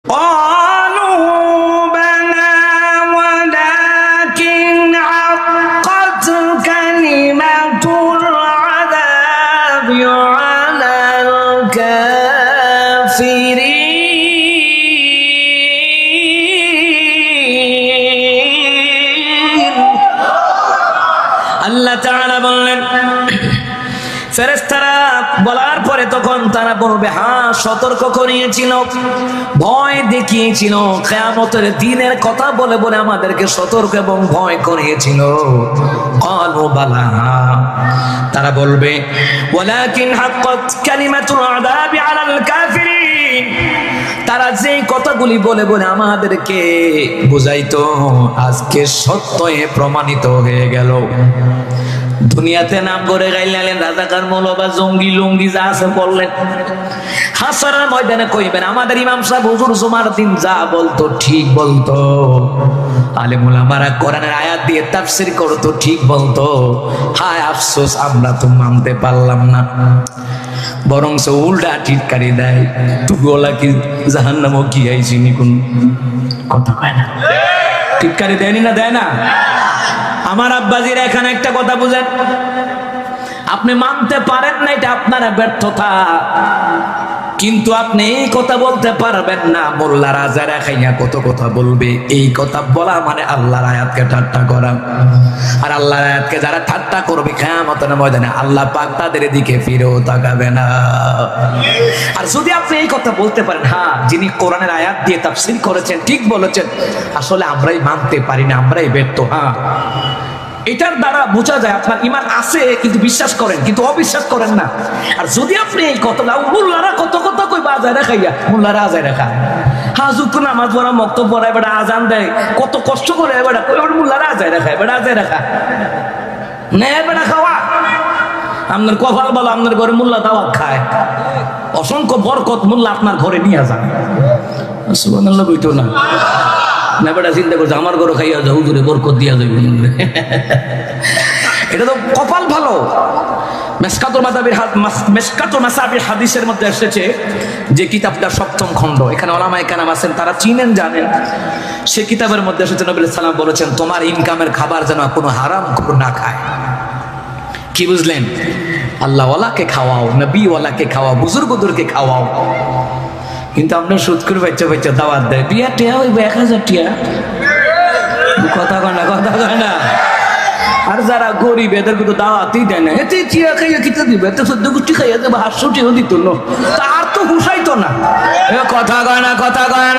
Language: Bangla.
قالوا بلى ولكن حقت كلمة العذاب على الكافرين আল্লাহ তাআলা বললেন ফেরেশতারা বলার পরে তখন তারা বলবে হ্যাঁ সতর্ক করিয়েছিল, ভয় দেখিয়েছিল, কিয়ামতের দিনের কথা বলে বলে আমাদেরকে সতর্ক এবং ভয় করিয়েছিল। ক্বালু বালা, তারা বলবে ওয়ালাকিন হাক্কাত কালিমাতুল আযাবি আলাল কাফিরিন, তারা যে কথাগুলি বলে বলে আমাদেরকে বুঝাইতো আজকে সত্য হয়ে প্রমাণিত হয়ে গেল। দুনিয়াতে নাম করে গাইলেন রাজাকার মৌলবা জঙ্গি লুঙ্গি যা আছে বললেন, হাসরের ময়দানে কইবেন আমাদের ইমাম সাহেব হুজুর জুমার দিন যা বলতো ঠিক বলতো, আলেম উলামারা কোরআনের আয়াত দিয়ে তাফসীর করতো ঠিক বলতো, হায় আফসোস আমরা তো মানতে পারলাম না, বরং সে উল্টা টিটকারি দেয়, তুই ওলা কি জাহান্নামও কি আইছিনি কোন কথা কয় না, টিটকারি দেয়নি না দেয় না। আমার আব্বাজিরা এখানে একটা কথা বুঝেন, আপনি মানতে পারেন না এটা আপনার ব্যর্থতা, কিন্তু আপনি এই কথা বলতে পারবেন না মোল্লার আজারা খাইয়া কত কথা বলবে, এই কথা বলা মানে আল্লাহর আয়াতকে ঠাট্টা করা, আর আল্লাহর আয়াতকে যারা ঠাট্টা করবে কিয়ামতের ময়দানে আল্লাহ পাক তাদের দিকে ফিরেও তাকাবে না। আর যদি আপনি এই কথা বলতে পারেন হ্যাঁ যিনি কোরআনের আয়াত দিয়ে তাফসীর করেছেন ঠিক বলেছেন, আসলে আমরাই মানতে পারি না, আমরাই ব্যর্থ, হ্যাঁ এটার দ্বারা বোঝা যায় আপনার ঈমান আছে কিন্তু বিশ্বাস করেন কিন্তু অবিশ্বাস করেন না। আর যদি আপনি এই কথাটা মোল্লারা কত কথা কই বাজায় রাখাইয়া, মোল্লারা আজায় রাখা হাজুর তো নামাজ পড়া মক্তব পড়ায় বেটা আজান দেয় কত কষ্ট করে বেটা কই মোল্লারা আজায় রাখায় বেটা আজায় রাখা নে বেটা খাওয়া, আপনার কপাল বলো আপনার ঘরে মোল্লা দাওয়াত খায়, অসংখ্য বরকত মোল্লা আপনার ঘরে নিয়ে যান, সুবহানাল্লাহ কইতো না না বেটা চিন্তা করছে আমার ঘরে খাইয়া যাও হুজুরে বরকত দিয়া যাবে, এটা তো কপাল ভালো। মেশকাতুল মাসাবির হাদিসের মধ্যে এসেছে যে কিতাবটা 7ম খণ্ড, এখানে ওলামায়ে কেরাম আছেন তারা চিনেন জানেন, সে কিতাবের মধ্যে এসেছে নবী সাল্লাল্লাহু আলাইহি ওয়াসাল্লাম বলেছেন তোমার ইনকামের খাবার যেন কোনো হারামখোর না খায়। কি বুঝলেন? আল্লাহ ওয়ালাকে খাওয়াও, নবী ওয়ালাকে খাওয়াও, বুজুর্গদেরকে খাওয়াও, কিন্তু আপনার সুদ করে বাচ্চা বাচ্চা দাওয়াত দেয় বিয়া টিয়া ওই 1000 টিয়া, কথা কয় না কথা কয় না। আর যারা গরিব এদেরকে তো দাওয়াতই দেয় না, এতে টিয়া খাইয়া কিতা দিবে, এতে 14 গুষ্টি খাইয়া দেবে 800 টিয়াও দিত না, তার তো হুসাইতো না, কথা কয় না কথা কয় না।